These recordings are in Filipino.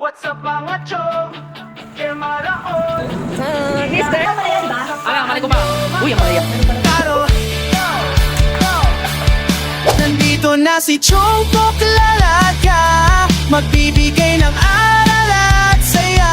What's up mga chong? Kaya maraon. Mister? Alam, mali ko ba? Uy, ang malaya. Karo. Nandito na si Chong, kilala ka. Magbibigay ng aral at saya.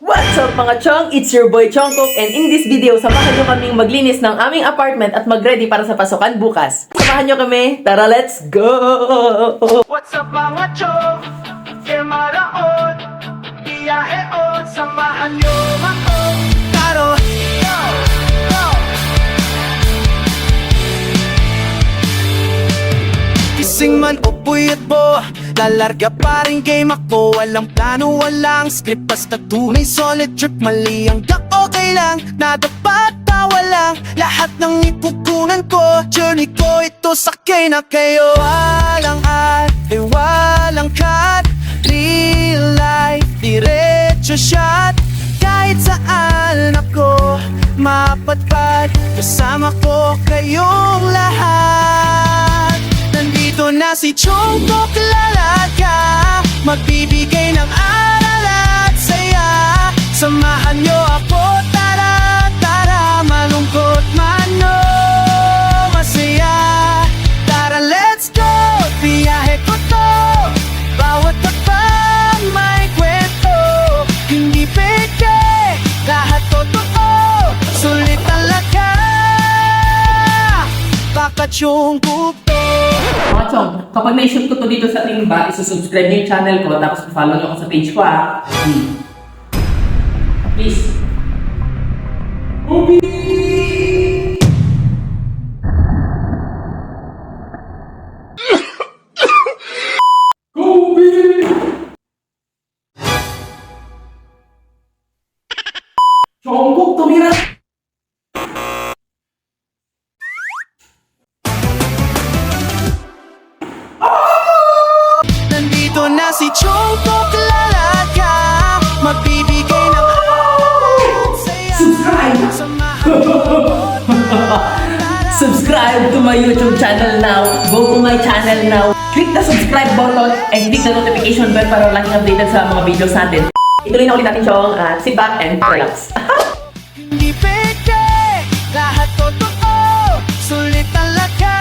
What's up mga chong? It's your boy Chongkok, and in this video, samahan nyo kaming maglinis ng aming apartment at mag-ready para sa pasukan bukas. Samahan nyo kami. Tara, let's go! What's up mga chong? Kaya maraon. Iyaheon. Samahan nyo ako. Karo. Gising man o puyat mo, lalarga pa rin game ako. Walang plano, walang script, basta tunay solid trip. Mali ang gak, okay lang, nadapat tawa lang. Lahat ng ipupunan ko, journey ko, ito sakay na kayo. Walang ate, walang cut, real life, diretso shot. Kahit saan ako mapatpat, kasama ko kayong lahat. Nandito na si Chongkok, kilala ka. Magbibigay ng aral at saya. Samahan nyo ako, tara, tara. Malungkot man o masaya. Tara, let's go, biyahe ko to. Bawat takbang may kwento. Hindi peke, lahat totoo. Sulit talaga, baka Chongkok to. Mga chong, kapag na-shoot ko to dito sa Timba, isusubscribe nyo yung channel ko, tapos follow nyo ako sa page ko, ha? Please. Chongkok, tumira! Nandito na si Chongkok, kilala ka. Magbibigay ng Subscribe! Subscribe to my YouTube channel now. Go to my channel now. Click the subscribe button and click the notification bell para laging updated sa mga videos natin. Ituloy na ulit natin, Chong. Sit back and relax. Hindi peke, lahat totoo. Sulit talaga,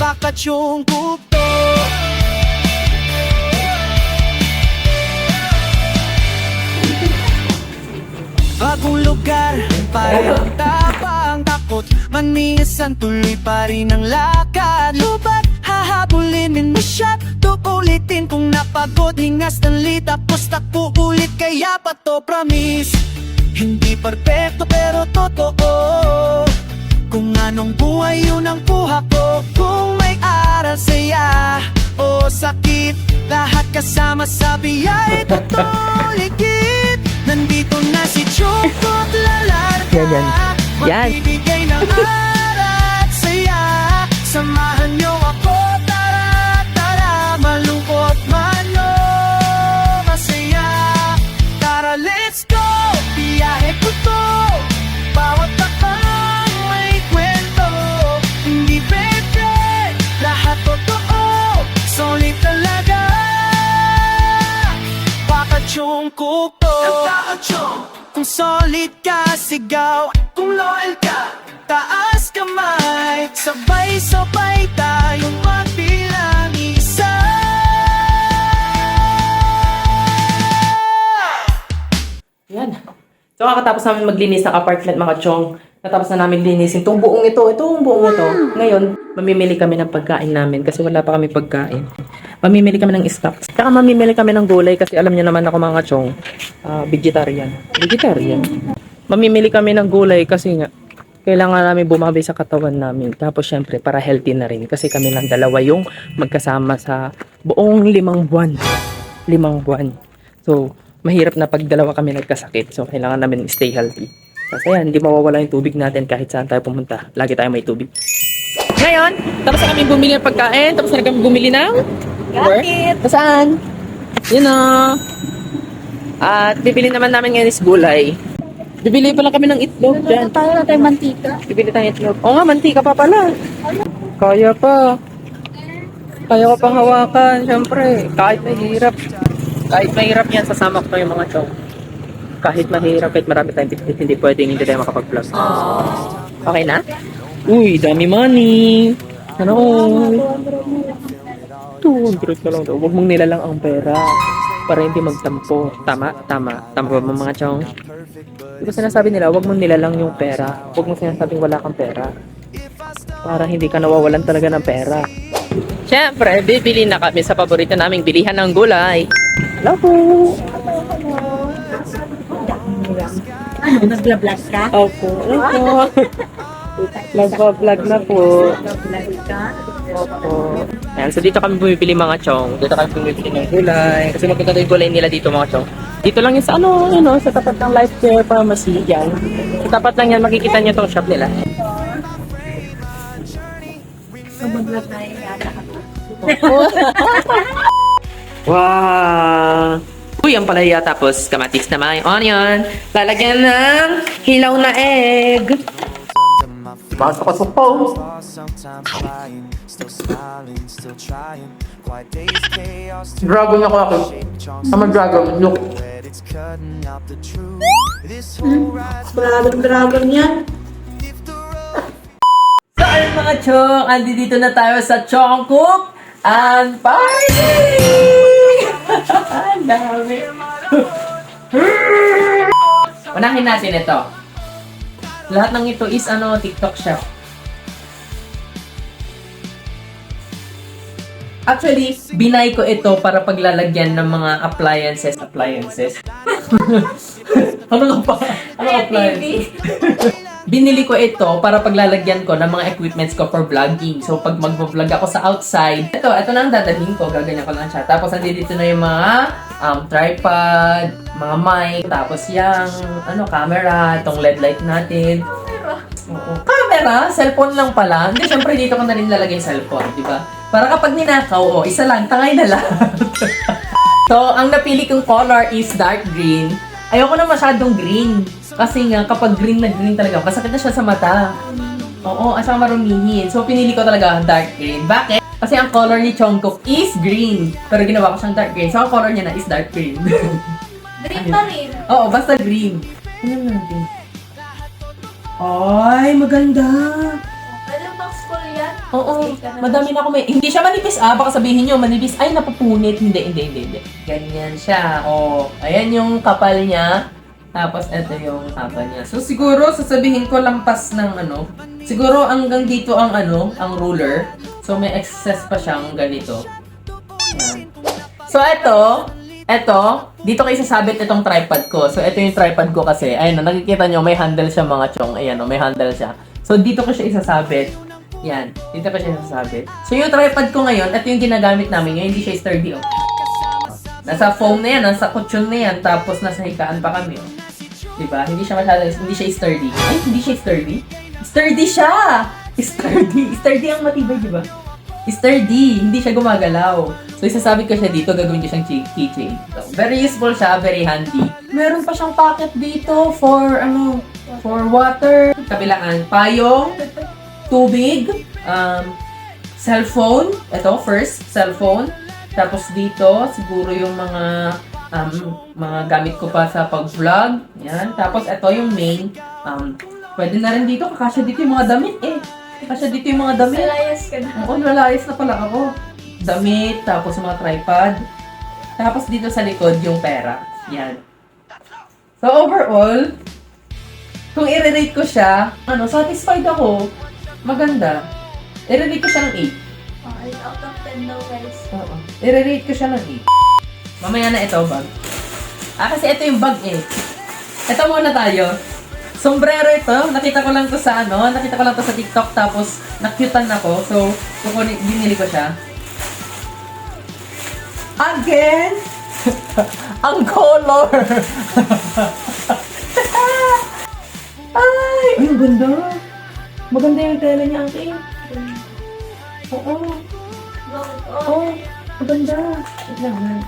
baka Chongkok to. Bagong lugar, parang tapang takot. Manisan, tuloy pa rin ang lakad. Lubat, hahabulin in the shot. Tuulitin kung napagod. Hingas ng lita, takbo ulit. Kaya pa to, promise. Hindi perfecto pero totoo. Kung anong buhay yun ang kuha ko. Kung may aral, saya o sakit, lahat kasama sa biyay. Tutuligid. Nandito na si Chongkok, lalarga. Yan. Magbibigay ng aral at saya. Samahan nyo ako, tara, tara. Malungkot man o masaya. Tara, let's go, biyahe ko to. Bawat takbang may kwento. Hindi peke, lahat totoo. Solid talaga, baka Chongkok to. Kung solid ka, sigaw. Kung loyal ka, taas kamay. Sabay-sabay tayong magbilang isa. Yan. So, kakatapos namin maglinis ng apartment, mga chong. Natapos na namin linisin itong buong ito. Itong buong ito. Ngayon, mamimili kami ng pagkain namin kasi wala pa kami pagkain. Mamimili kami ng stocks. Saka mamimili kami ng gulay kasi alam niyo naman ako, mga chong, vegetarian. Vegetarian. Mamimili kami ng gulay kasi nga, kailangan namin bumabi sa katawan namin. Tapos, syempre, para healthy na rin. Kasi kami lang dalawa yung magkasama sa buong 5 buwan. 5 buwan. So, mahirap na pag dalawa kami nagkasakit. So, kailangan namin stay healthy. Kasi yan, hindi mawawala yung tubig natin kahit saan tayo pumunta. Lagi tayo may tubig. Ngayon, tapos na kami bumili ng pagkain. Tapos na kami bumili ng Gamit. saan? Yun o. At bibili naman namin ngayon is gulay. Bibili pa lang kami ng itlog dyan. Tayo na tayo mantika. Bibili tayong itlog. Oo nga, mantika pa pala. Kaya pa. Kaya ko pang hawakan, syempre. Kahit mahirap. Kahit mahirap yan, sasama ko yung mga chong. Kahit mahirap, kahit marami tayong bitbit, hindi pwedeng hindi tayo makapag-vlog. Okay na? Uy, dami money! Ano? 200 na lang daw. Huwag mong nilalang ang pera para hindi magtampo. Tama? Tama. Tama ba mga chong? Di ba sinasabi nila, huwag mong nilalang yung pera. Huwag mong sinasabing wala kang pera. Para hindi ka nawawalan talaga ng pera. Siyempre, bibili na kami sa paborito naming bilihan ng gulay. Hello po! Ano, nagla-vlog ka? Opo. Opo. Nagpa-vlog na po. Nagla-vlog ka? Opo. Ayan, so dito kami bumibili mga chong. Dito kami bumibili ng gulay. Kasi maganda yung gulay nila dito mga chong. Dito lang yun sa sa tapat ng Life Care Pharmacy. Yan. Sa tapat lang yan, makikita niyo tong shop nila. So, mag-vlog tayo yata ka. Wow! Uy, ang palaya tapos kamatis na may onion. Lalagyan ng hilaw na egg. Pasok ka sa pose. Dragon ako ako. Sama dragon. Look. Dragon yan. So, ayun mga chong, andi dito na tayo sa Chong Cook and Party! Ang dami. Unahin natin ito. Lahat ng ito is TikTok shop. Actually, binay ko ito para paglalagyan ng mga appliances. Ano nga pa? Ano appliances? Binili ko ito para paglalagyan ko ng mga equipments ko for vlogging. So, pag mag-vlog ako sa outside, ito na ang dadalhin ko. Gaganyan ko lang siya. Tapos, nandito na yung mga tripod, mga mic, tapos yung camera, itong LED light natin. Oo. Camera? Cellphone lang pala. Hindi, syempre dito ko na rin lalagay yung cellphone, di ba? Para kapag ninakaw, isa lang, tangay na lang. So, ang napili kong color is dark green. Ayoko na masyadong green. Kasi nga, kapag green na green talaga, masakit na siya sa mata. Oo, at saka marumihin. So, pinili ko talaga dark green. Bakit? Kasi ang color ni Jungkook is green. Pero ginawa ko siyang dark green. So, ang color niya na is dark green. Green pa rin. Oo, basta green. Ano natin? Ay, maganda. Pwede box full yan? Oo, madami na ako may... Hindi siya manipis baka sabihin nyo, manipis, ay napupunit. Hindi. Ganyan siya. Oh, ayan yung kapal niya. Tapos, ito yung haba niya. So, siguro, sasabihin ko lampas ng siguro hanggang dito ang ang ruler. So, may excess pa siyang ganito. Ayan. So, ito, dito kayo sasabit itong tripod ko. So, ito yung tripod ko kasi. Ayun, nakikita nyo, may handle siya mga chong. Ayan, may handle siya. So, dito ko siya isasabit. Yan, dito ko siya isasabit. So, yung tripod ko ngayon, ito yung ginagamit namin. Ngayon, hindi siya sturdy, oh. Nasa foam na yan, nasa kutsyon na yan, tapos nasa hikaan pa kami, oh. Diba? Hindi siya hindi siya sturdy. Ay, hindi siya sturdy? Sturdy siya! Sturdy ang matibay, diba? Sturdy, hindi siya gumagalaw. So, isasabit ko siya dito, gagawin ko siyang keychain. So, very useful siya, very handy. Meron pa siyang pocket dito for, for water. Kabilaan, payong, tubig, cellphone. Ito, first, cellphone. Tapos dito, siguro yung mga gamit ko pa sa pag-vlog. Yan. Tapos, ito yung main. Pwede na rin dito, kakasya dito yung mga damit Kakasya dito yung mga damit. Malayas ka na. Oo, nalayas na pala ako. Damit, tapos mga tripod. Tapos dito sa likod yung pera. Yan. So overall, kung i-rate ko siya, satisfied ako. Maganda. I-rate ko siya ng 8. 8 out of 10 daw, guys. Oo. I-rate ko siya ng 8. Mamaya na ito, bag. Kasi ito yung bag Ito muna tayo. Sombrero ito. Nakita ko lang to sa TikTok. Tapos, nakyutan ako. So, binili ko siya. Again! Ang color! Ay! Ang ganda! Maganda yung tela niya, Ate. Oo. Oo. Maganda. Wait lang.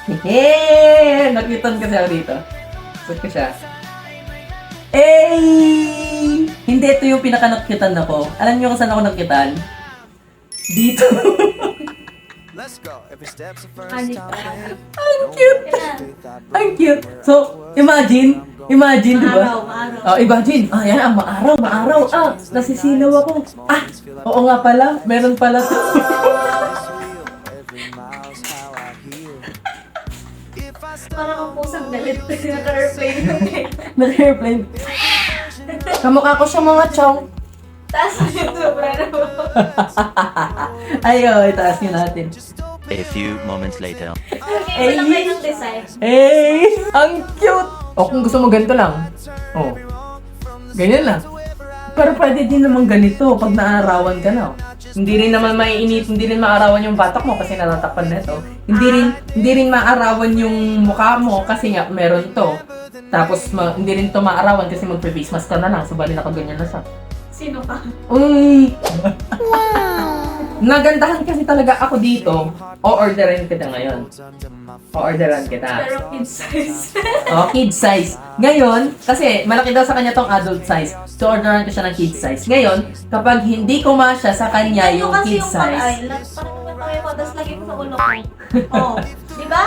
Hehe! Nakyutan kasi ako dito. Suot ko siya. Hindi ito yung pinaka-nakyutan ako. Alam niyo kung saan ako nakyutan? Dito. Let's go. Every step's the first Honey, time. Ang cute. Yan. Ang cute. So, imagine, di ba? Maaraw, maaraw. Oh, imagine. Ah, yan ang maaraw. Ah, nasisilaw ako. Ah, oo nga pala. Meron pala to. Every mile's how I hear. If I Parang ang pusang galit. Naka-airplane yung Nag-airplane. Kamukha ko siya mga chong. Taas na yung sombrero mo. Ayo, itaas nyo natin. A few moments later. Okay, wala kayo ng design. Hey! Ang cute! O kung gusto mo ganito lang. Oh. Ganyan lang. Pero pwede din naman ganito pag naarawan ka na. Hindi rin naman maiinit, hindi rin maarawan yung batok mo kasi natatakpan na ito. Hindi rin maarawan yung mukha mo kasi nga meron to. Tapos hindi rin to maarawan kasi magpe-face mask ka na lang. So bali nakaganyan na siya. Sino ka? Uy! Nagandahan kasi talaga ako dito. O-orderin kita ngayon. O-orderan kita. Pero kid size. Oh, kid size. Ngayon, kasi malaki daw sa kanya tong adult size. So, orderan ko siya ng kid size. Ngayon, kapag hindi kumasya sa kanya yung kid size, Parang naman tayo ko, tapos lagi mo sa ulo ko. Oh, di ba?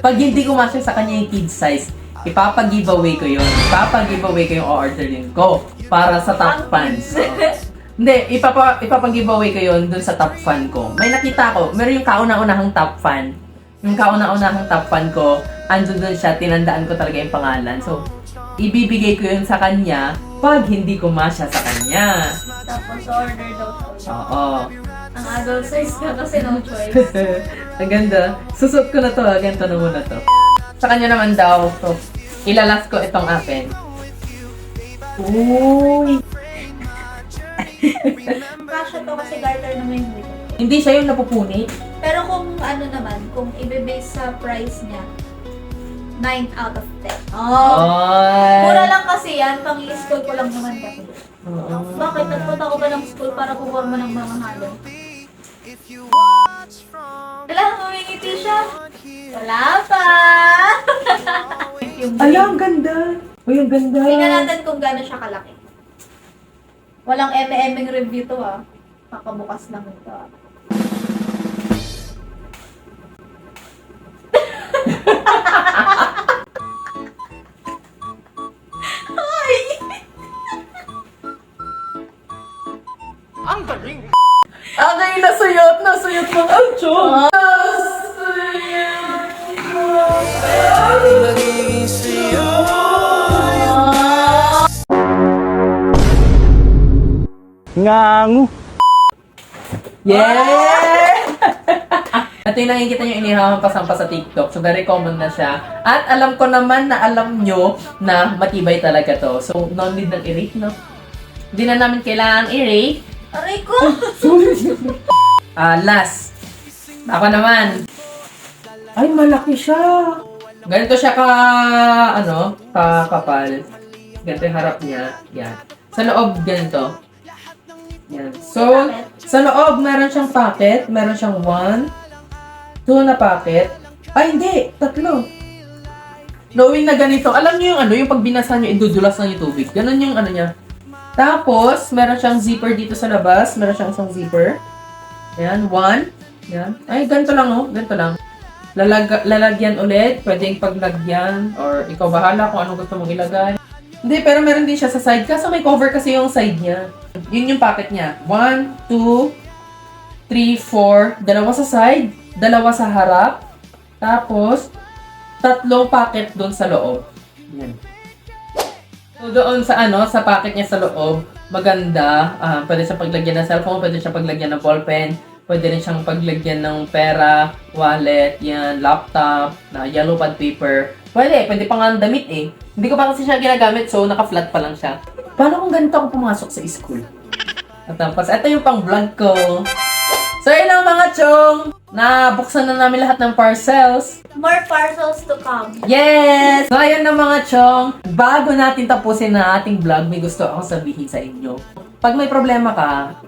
pag hindi kumasya sa kanya yung kid size, ipapag-giveaway ko yun. Ipapag-giveaway ko yung o-orderin ko para sa top fans. Hindi, ipapag-giveaway ko yun dun sa top fan ko. May nakita ko, meron yung kauna-unahang top fan. Yung kauna-unahang top fan ko, andun dun siya, tinandaan ko talaga yung pangalan. So, ibibigay ko yun sa kanya pag hindi kumasya sa kanya. Tapos order daw to. Oo. Ang adult size ka kasi no choice. Ang ganda. Susot ko na to, ganito na muna to. Sa kanya naman daw, to, ilalas ko itong akin. Uy! Kasha to kasi garter naman yung dito. Hindi siya yung napupuni. Pero kung ano naman, kung i-base sa price niya, 9 out of 10. Oh! Ay! Mura lang kasi yan, pang i-school ko lang naman kasi. Oo. Bakit? Nagpunta ko ba ng school para puporma ng mga halong? Wala, humingiti siya. Wala pa! Yung Ala, ang ganda! Uy, ang ganda! tingnan natin kung gaano siya kalaki. Walang eme-emeng review to ah. Makabukas lang ito ah. Okay, nasuyot mga alcho! Magiging sa'yo. Ngangu. Yeah! Ito yung nakikita nyo inihahampas-hampas sa TikTok. So, very common na siya. At alam ko naman na alam nyo na matibay talaga to. So, no need ng i-rate, no? Hindi na namin kailangan i-rate. Aray ko! Last. Ako naman. Ay, malaki siya. Ganito siya kakapal. Ganito yung harap niya. Yan. Sa loob, ganito. Yan. So, sa loob, meron siyang packet. Meron siyang 1, 2 na packet. Ay, hindi. 3. Knowing na ganito, alam niyo yung pag binasa niyo, idudulas lang yung tubig. Ganun yung niya. Tapos, meron siyang zipper dito sa labas. Meron siyang isang zipper. Ayan, 1. Ayan. Ay, ganito lang, oh. Ganito lang. Lalagyan ulit. Pwedeng paglagyan. Or ikaw bahala kung anong gusto mong ilagay. Hindi, pero meron din siya sa side. Kaso may cover kasi yung side niya. Yun yung packet niya. 1, 2, 3, 4. 2 sa side. 2 sa harap. Tapos, 3 packet doon sa loob. Yan. So, doon sa sa packet niya sa loob, maganda. Pwede siyang paglagyan ng cellphone, pwede siyang paglagyan ng ballpen, pwede rin siyang paglagyan ng pera, wallet, yan, laptop, yellow pad paper. Pwede pa nga ng damit eh. Hindi ko pa kasi siya ginagamit, so naka-flat pa lang siya. Paano kung ganito ako pumasok sa school? At tapos, ito yung pang-vlog ko. So, yun lang mga chong. Nabuksan na namin lahat ng parcels. More parcels to come. Yes! So, ayun na mga chong. Bago natin tapusin na ating vlog, may gusto akong sabihin sa inyo. Pag may problema ka,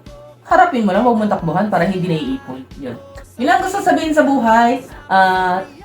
harapin mo lang, huwag mong takbuhan para hindi naiipon. Yun. Yun lang gusto sabihin sa buhay.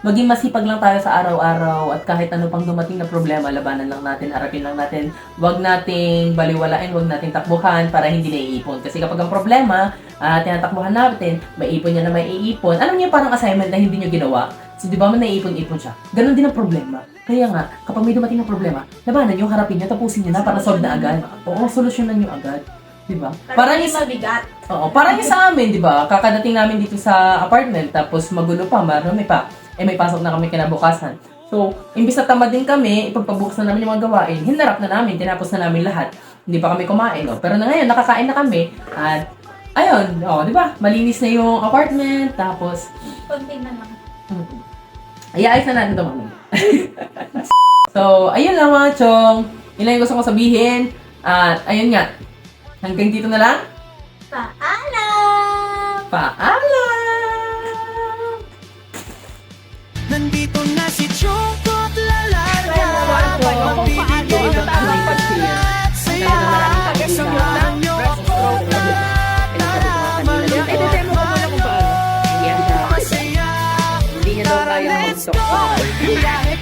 Maging masipag lang tayo sa araw-araw at kahit ano pang dumating na problema, labanan lang natin, harapin lang natin. Huwag nating baliwalain, huwag nating takbuhan para hindi naiipon. Kasi kapag ang problema, tinatakbuhan natin, may ipon niya na may iipon. Alam niyo parang assignment na hindi niyo ginawa? So, di ba man naiipon-ipon siya? Ganon din ang problema. Kaya nga, kapag may dumating na problema, labanan niyo, harapin niyo, tapusin niyo na para solve na agad. Oo, solusyonan niyo agad. Di ba? Parang hindi mabigat. Oo, parang yung sa amin, di ba? Kakadating namin dito sa apartment, tapos magulo pa, marami pa. May pasok na kami kinabukasan. So, imbis na tamad din kami, ipagpabukas na namin yung mga gawain, hinarap na namin, tinapos na namin lahat. Hindi pa kami kumain, no? Pero na ngayon, nakakain na kami, at ayun, di ba? Malinis na yung apartment, tapos, Konti na lang. ayayos na natin ito, mami. So, ayun lang mga chong. Yun lang yung gusto kong sabihin. At, ayun nga. Hanggang dito na lang. Paalam! Paalam! Nandito na si Choco at lalarga. Magbibigay ng tapat saya. Samahan niyo ako naraman niyo ako. Masaya. Hindi niya daw kaya mag-stop. Kahit